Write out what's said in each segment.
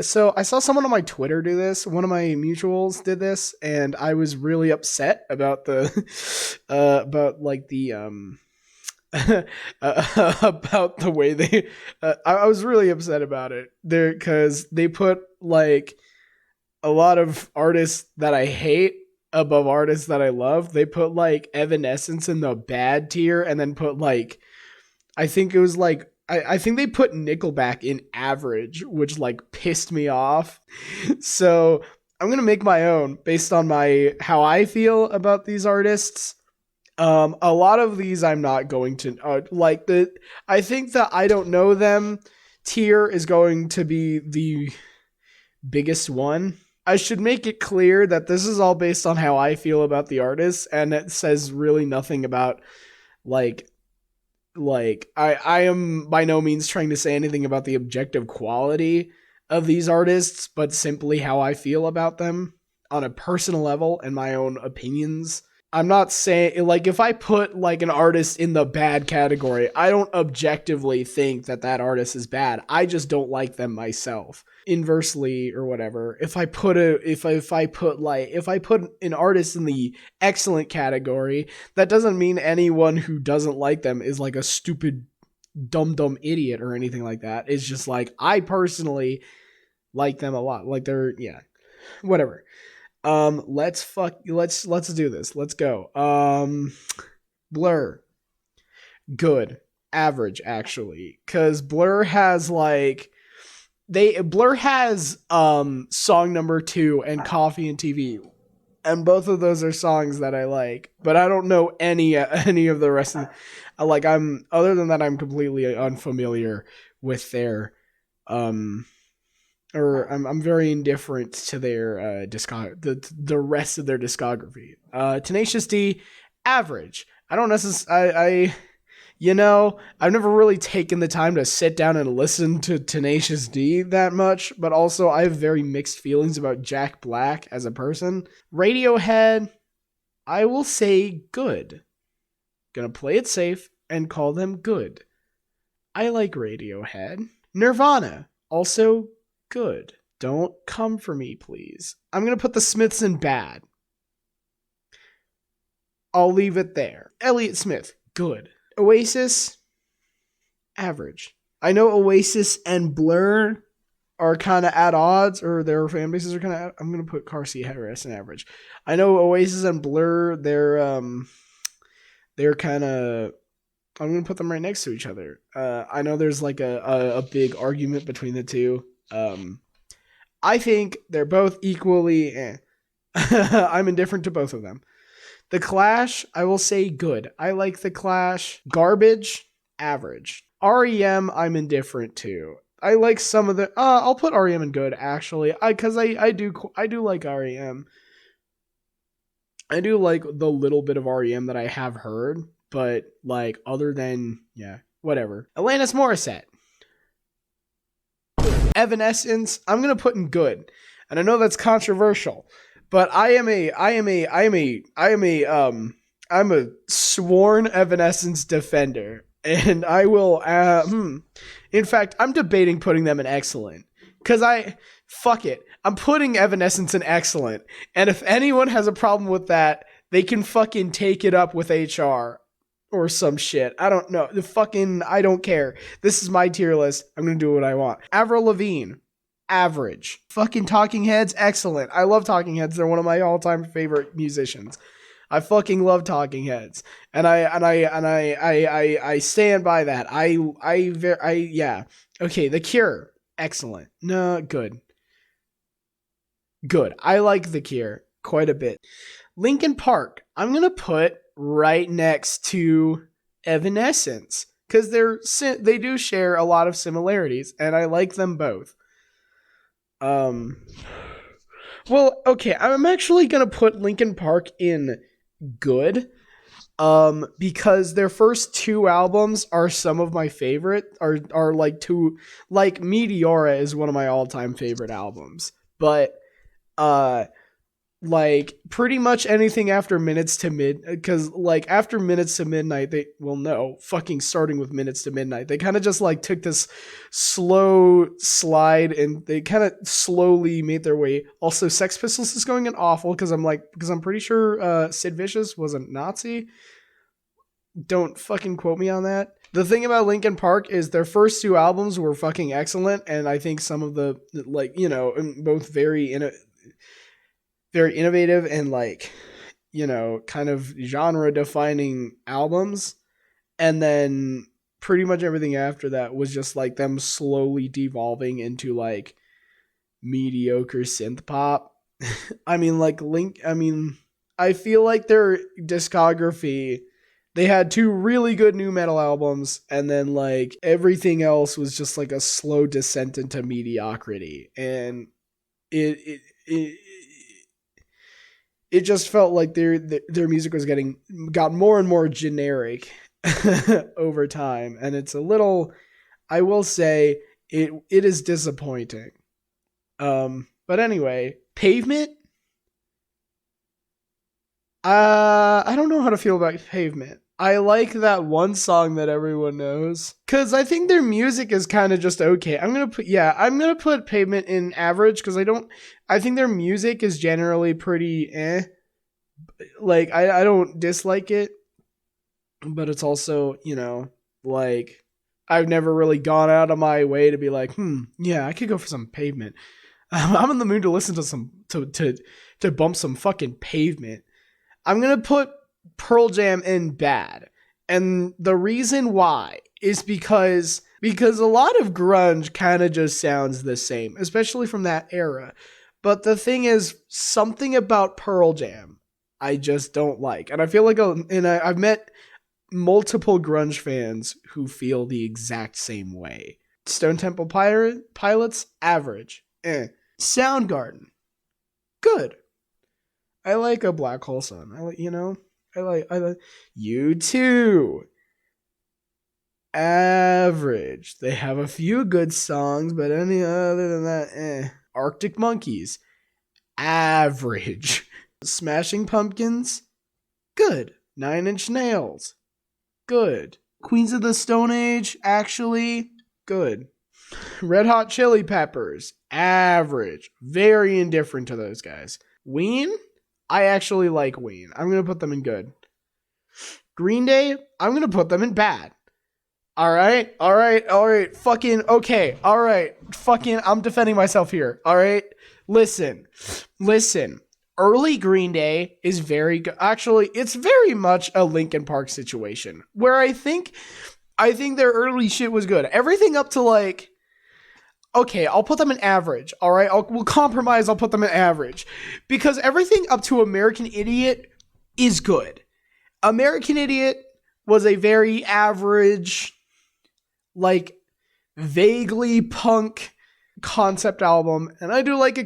So I saw someone on my Twitter do this. One of my mutuals did this, and I was really upset about the about like the about the way they. I was really upset about it there because they put like a lot of artists that I hate above artists that I love. They put like Evanescence in the bad tier, and then put like I think it was like I think they put Nickelback in average, which like pissed me off. So I'm gonna make my own based on my how I feel about these artists. A lot of these I'm not going to like the. I think that I don't know them tier is going to be the biggest one. I should make it clear that this is all based on how I feel about the artists, and it says really nothing about like I am by no means trying to say anything about the objective quality of these artists, but simply how I feel about them on a personal level and my own opinions. I'm not saying like if I put like an artist in the bad category, I don't objectively think that that artist is bad. I just don't like them myself. Inversely or whatever, if I put an artist in the excellent category, that doesn't mean anyone who doesn't like them is like a stupid dumb idiot or anything like that. It's just like I personally like them a lot. Like they're whatever. Let's do this. Let's go. Blur. Good. Average actually. Cause Blur has like Blur has song number 2 and Coffee and TV. And both of those are songs that I like, but I don't know any of the rest of like I'm other than that I'm completely unfamiliar with their or I'm very indifferent to their the rest of their discography. Tenacious D, average. I don't necessarily. I've never really taken the time to sit down and listen to Tenacious D that much, but also I have very mixed feelings about Jack Black as a person. Radiohead, I will say good. Gonna play it safe and call them good. I like Radiohead. Nirvana, also good. Don't come for me, please. I'm going to put the Smiths in bad. I'll leave it there. Elliott Smith, good. Oasis, average. I know Oasis and Blur are kind of at odds, or their fan bases are kind of. I'm going to put Carsey Harris in average. I know Oasis and Blur, they're kind of. I'm going to put them right next to each other. I know there's like a big argument between the two. I think they're both equally I'm indifferent to both of them. The Clash, I will say good. I like The Clash. Garbage, average. REM, I'm indifferent to. I like some of the I'll put REM in good actually. Cuz I do like REM. I do like the little bit of REM that I have heard, but like other than whatever. Alanis Morissette. Evanescence, I'm gonna put in good, and I know that's controversial, but I'm a sworn Evanescence defender, and I will. In fact, I'm debating putting them in excellent, cause fuck it, I'm putting Evanescence in excellent, and if anyone has a problem with that, they can fucking take it up with HR. Or some shit. I don't know. I don't care. This is my tier list. I'm going to do what I want. Avril Lavigne. Average. Fucking Talking Heads. Excellent. I love Talking Heads. They're one of my all-time favorite musicians. I fucking love Talking Heads. And I stand by that. Yeah. Okay. The Cure. Excellent. No, good. Good. I like The Cure quite a bit. Linkin Park. I'm going to put right next to Evanescence because they do share a lot of similarities, and I like them both. Well, okay, I'm actually gonna put Linkin Park in good, because their first 2 albums are some of my favorite. Are like two, like Meteora is one of my all time favorite albums, but like pretty much anything after Minutes to Mid, because like after Minutes to Midnight, they, well, no, fucking starting with Minutes to Midnight, they kind of just like took this slow slide and they kind of slowly made their way. Also, Sex Pistols is going in awful because I'm pretty sure Sid Vicious was a Nazi. Don't fucking quote me on that. The thing about Linkin Park is their first two albums were fucking excellent, and I think some of the, like, you know, both very innovative and, like, you know, kind of genre defining albums. And then pretty much everything after that was just like them slowly devolving into like mediocre synth pop. I mean, I feel like their discography, they had two really good new metal albums, and then like everything else was just like a slow descent into mediocrity. And it it just felt like their music was got more and more generic over time, and it's a little, I will say, it is disappointing. But anyway, Pavement. I don't know how to feel about Pavement. I like that one song that everyone knows, because I think their music is kind of just okay. I'm gonna put Pavement in average, because I think their music is generally pretty eh. Like, I don't dislike it, but it's also, you know, like, I've never really gone out of my way to be like, yeah, I could go for some Pavement. I'm in the mood to listen to some to bump some fucking Pavement. I'm gonna put Pearl Jam in bad, and the reason why is because a lot of grunge kind of just sounds the same, especially from that era. But the thing is, something about Pearl Jam I just don't like, and I feel like, I've met multiple grunge fans who feel the exact same way. Stone Temple Pilots, average. Soundgarden, good. I like A Black Hole Sun. I like U2. Average. They have a few good songs, but any other than that, Arctic Monkeys, average. Smashing Pumpkins, good. Nine Inch Nails, good. Queens of the Stone Age, actually, good. Red Hot Chili Peppers, average. Very indifferent to those guys. Ween, I actually like Ween. I'm going to put them in good. Green Day, I'm going to put them in bad. All right. Fucking, okay. All right. Fucking, I'm defending myself here. All right. Listen. Early Green Day is very good. Actually, it's very much a Linkin Park situation, where I think their early shit was good. Everything up to like, okay, I'll put them in average. All right, we'll compromise. I'll put them in average, because everything up to American Idiot is good. American Idiot was a very average, like, vaguely punk concept album, and I do like a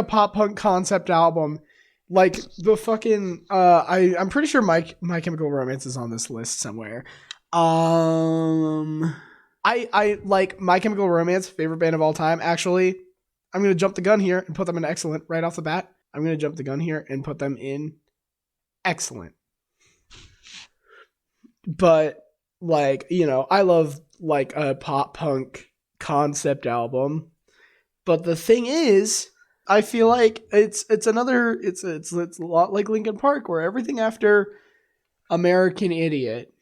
pop punk concept album, like the fucking I'm pretty sure My Chemical Romance is on this list somewhere. I like My Chemical Romance, favorite band of all time. Actually, I'm gonna jump the gun here and put them in excellent right off the bat. I'm gonna jump the gun here and put them in excellent. But, like, you know, I love like a pop punk concept album, but the thing is, I feel like it's a lot like Linkin Park, where everything after American Idiot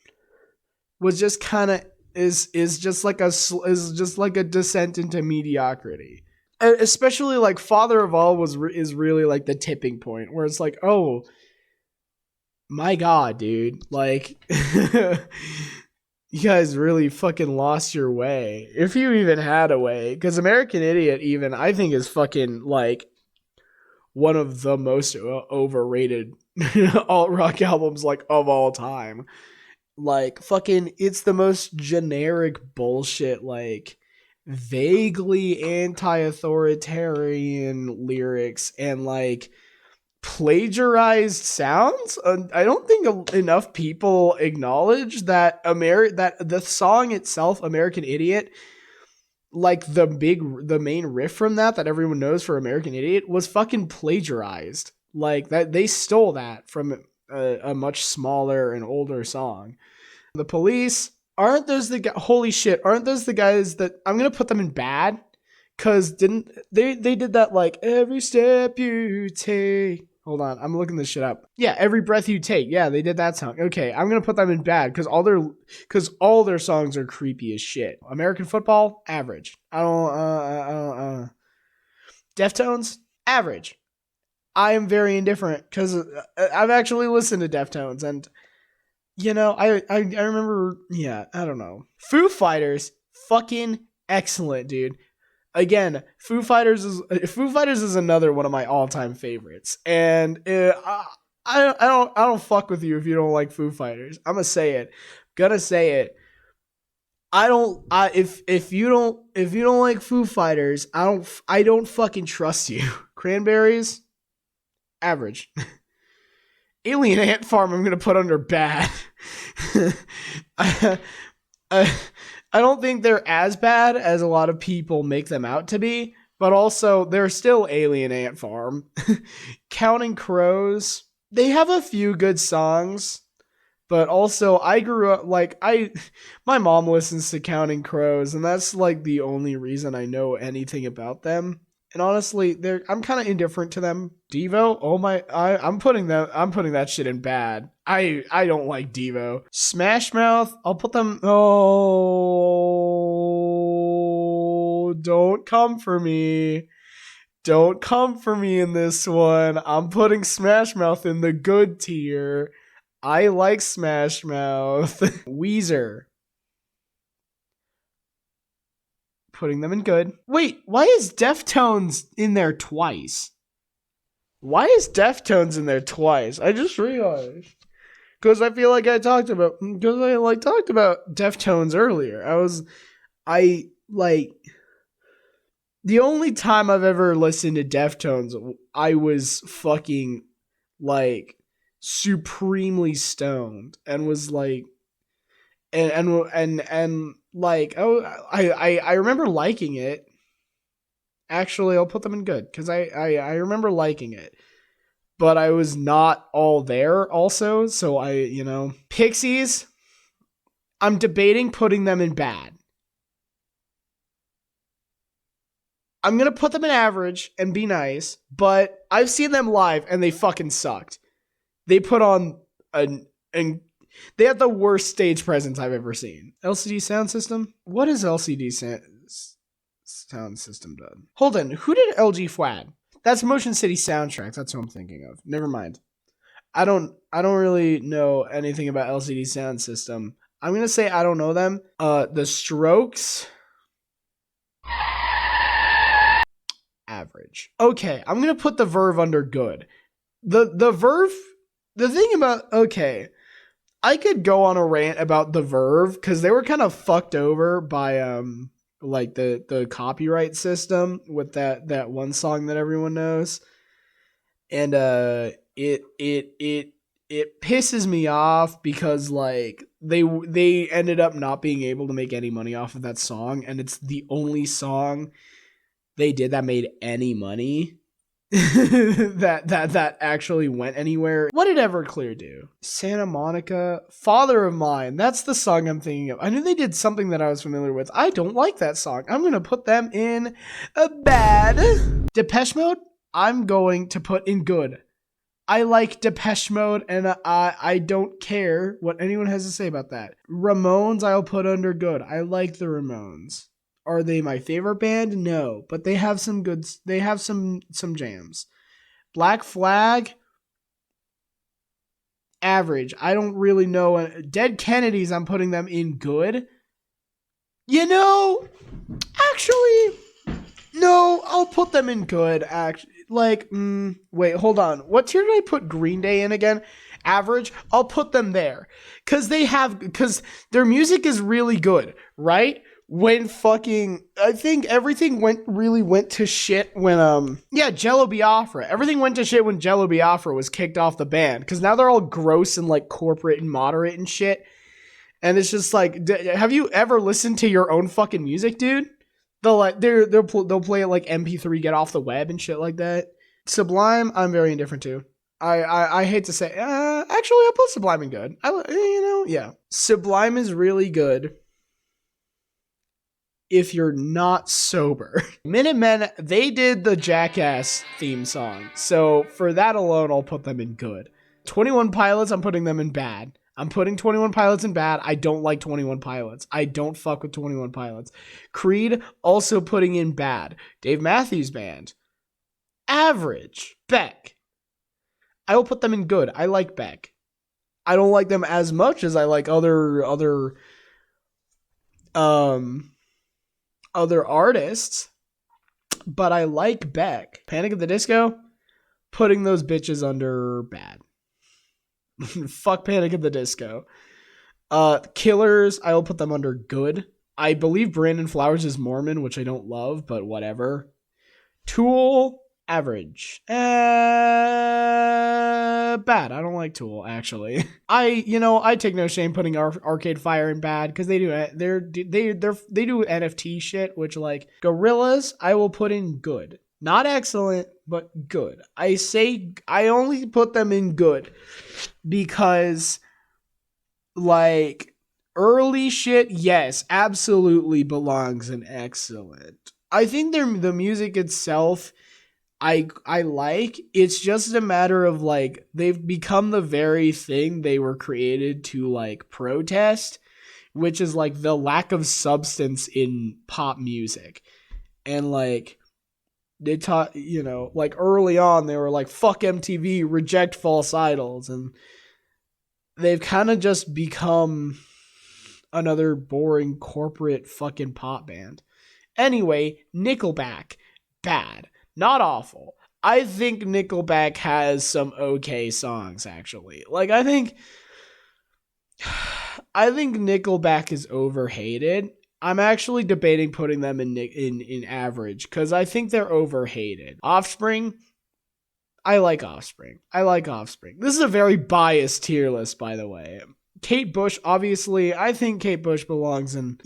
was just kind of is just like a descent into mediocrity. Especially like Father of All is really like the tipping point, where it's like, oh my god, dude, like you guys really fucking lost your way, if you even had a way. Because American Idiot, even, I think, is fucking like one of the most overrated alt rock albums, like, of all time. Like, fucking, it's the most generic bullshit, like vaguely anti-authoritarian lyrics and like plagiarized sounds. I don't think enough people acknowledge that that the song itself, American Idiot, like the main riff from that everyone knows for American Idiot was fucking plagiarized. Like that, they stole that from a much smaller and older song. The Police, aren't those the holy shit? Aren't those the guys that I'm gonna put them in bad? Cause didn't they did that like every step you take. Hold on, I'm looking this shit up. Yeah, Every Breath You Take. Yeah, they did that song. Okay, I'm gonna put them in bad because all their songs are creepy as shit. American Football, average. I don't. Deftones, average. I am very indifferent because I've actually listened to Deftones and I remember. Yeah, I don't know. Foo Fighters, fucking excellent, dude. Again, Foo Fighters is another one of my all-time favorites, and I don't fuck with you if you don't like Foo Fighters. I'm gonna say it. If you don't like Foo Fighters, I don't fucking trust you. Cranberries, average. Alien Ant Farm, I'm gonna put under bad. I don't think they're as bad as a lot of people make them out to be, but also they're still Alien Ant Farm. Counting Crows, they have a few good songs, but also I grew up my mom listens to Counting Crows, and that's like the only reason I know anything about them. And honestly, I'm kind of indifferent to them. Devo, I'm putting that shit in bad. I don't like Devo. Smash Mouth, I'll put them. Oh, don't come for me. Don't come for me in this one. I'm putting Smash Mouth in the good tier. I like Smash Mouth. Weezer, putting them in good. Wait, why is Deftones in there twice? I just realized. Because I feel like I talked about Deftones earlier. The only time I've ever listened to Deftones, I was fucking like supremely stoned and was like, and like, oh, I remember liking it. Actually, I'll put them in good because I remember liking it, but I was not all there also. So Pixies, I'm debating putting them in bad. I'm going to put them in average and be nice, but I've seen them live and they fucking sucked. They put on they had the worst stage presence I've ever seen. LCD Sound System? What has LCD Sound System done? Hold on, who did LG Fwad? That's Motion City Soundtracks. That's what I'm thinking of. Never mind. I don't really know anything about LCD Sound System. I'm gonna say I don't know them. The Strokes, average. Okay, I'm gonna put the Verve under good. The Verve. The thing about I could go on a rant about the Verve because they were kind of fucked over by like the copyright system with that one song that everyone knows, and it pisses me off because like they ended up not being able to make any money off of that song, and it's the only song they did that made any money. that actually went anywhere. What did Everclear do? Santa Monica, Father of Mine. That's the song I'm thinking of. I knew they did something that I was familiar with. I don't like that song. I'm gonna put them in a bad. Depeche Mode, I'm going to put in good. I like Depeche Mode, and I don't care what anyone has to say about that. Ramones, I'll put under good. I like the Ramones. Are they my favorite band? No, but they have some goods. They have some jams. Black Flag, average. I don't really know. Dead Kennedys, I'm putting them in good. Actually, no, I'll put them in good. Actually, wait, hold on. What tier did I put Green Day in again? Average. I'll put them there because their music is really good, right? When I think everything went to shit when Jello Biafra. Everything went to shit when Jello Biafra was kicked off the band because now they're all gross and like corporate and moderate and shit. And it's just like, have you ever listened to your own fucking music, dude? They'll play it like MP3, get off the web and shit like that. Sublime, I'm very indifferent to. I hate to say, actually, I'll put Sublime in good. Yeah. Sublime is really good if you're not sober. Minutemen, they did the Jackass theme song. So for that alone, I'll put them in good. 21 Pilots, I'm putting them in bad. I'm putting 21 Pilots in bad. I don't like 21 Pilots. I don't fuck with 21 Pilots. Creed, also putting in bad. Dave Matthews Band, average. Beck, I will put them in good. I like Beck. I don't like them as much as I like other artists, but I like Beck. Panic at the Disco, putting those bitches under bad. Fuck Panic at the Disco. Killers, I will put them under good. I believe Brandon Flowers is Mormon, which I don't love, but whatever. Tool, average. Bad. I don't like Tool, actually. I take no shame putting Arcade Fire in bad because they do NFT shit, which like Gorillaz, I will put in good. Not excellent, but good. I only put them in good because like early shit, yes, absolutely belongs in excellent. I think the music itself I like. It's just a matter of like they've become the very thing they were created to like protest, which is like the lack of substance in pop music. And like they taught, like early on they were like fuck MTV, reject false idols, and they've kind of just become another boring corporate fucking pop band. Anyway, Nickelback, bad. Not awful. I think Nickelback has some okay songs, actually. Like, I think Nickelback is overhated. I'm actually debating putting them in average, because I think they're overhated. Offspring, I like Offspring. This is a very biased tier list, by the way. Kate Bush, obviously, I think Kate Bush belongs in...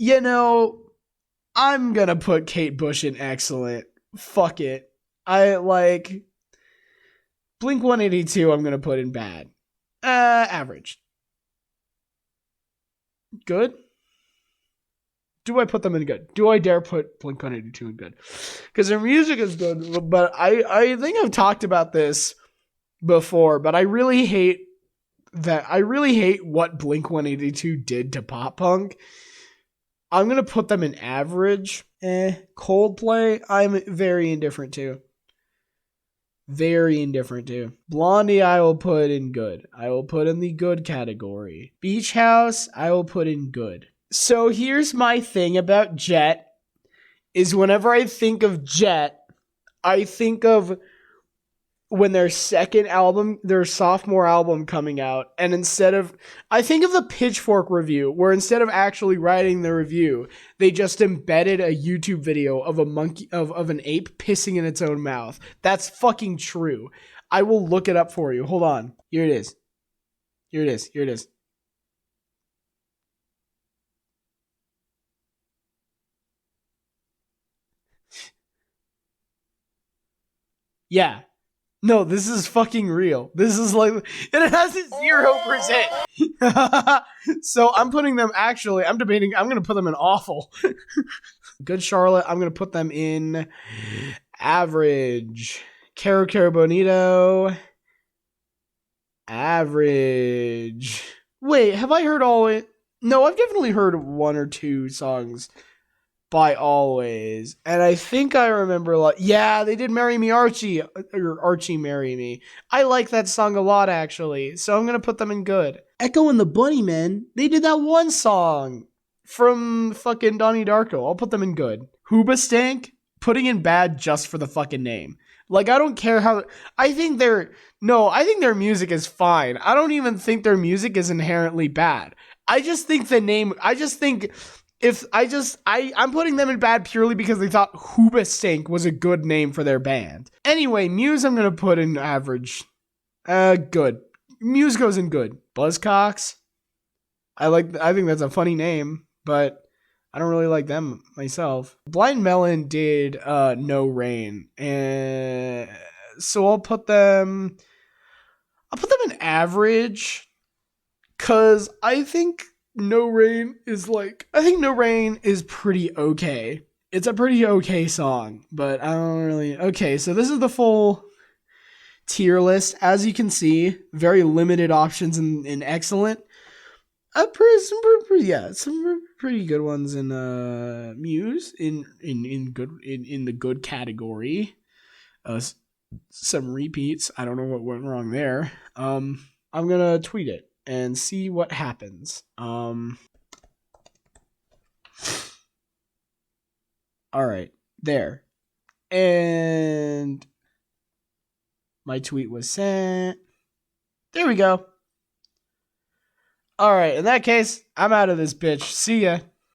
I'm gonna put Kate Bush in excellent. Fuck it. I like Blink-182, I'm going to put in bad. Average. Good? Do I put them in good? Do I dare put Blink-182 in good? Because their music is good, but I think I've talked about this before, but I really hate what Blink-182 did to pop punk. I'm going to put them in average. Coldplay, I'm very indifferent to. Blondie, I will put in good. I will put in the good category. Beach House, I will put in good. So here's my thing about Jet, is whenever I think of Jet, I think of when their sophomore album coming out, and I think of the Pitchfork review, where instead of actually writing the review, they just embedded a YouTube video of a monkey, of an ape pissing in its own mouth. That's fucking true. I will look it up for you. Hold on. Here it is. Yeah. No, this is fucking real. This is like, and it has a 0%. So I'm putting them, I'm debating, I'm going to put them in awful. Good Charlotte, I'm going to put them in average. Caro Caro Bonito, average. Wait, have I heard all it? No, I've definitely heard one or two songs by Always, and I think I remember they did Marry Me Archie, or Archie Marry Me. I like that song a lot, actually, so I'm gonna put them in good. Echo and the Bunnymen, they did that one song from fucking Donnie Darko. I'll put them in good. Hoobastank, putting in bad just for the fucking name. Like, I don't care how... I think their music is fine. I don't even think their music is inherently bad. I just think the name... I'm putting them in bad purely because they thought Hoobastank was a good name for their band. Anyway, Muse I'm going to put in average. Good. Muse goes in good. Buzzcocks, I think that's a funny name, but I don't really like them myself. Blind Melon did No Rain, and so I'll put them in average, cuz I think No Rain is pretty okay. It's a pretty okay song, but I don't really. Okay, so this is the full tier list. As you can see, very limited options in excellent. Some pretty good ones in Muse in the good category. Some repeats. I don't know what went wrong there. I'm gonna tweet it and see what happens. All right, there, and my tweet was sent. There we go. All right, in that case, I'm out of this bitch. See ya.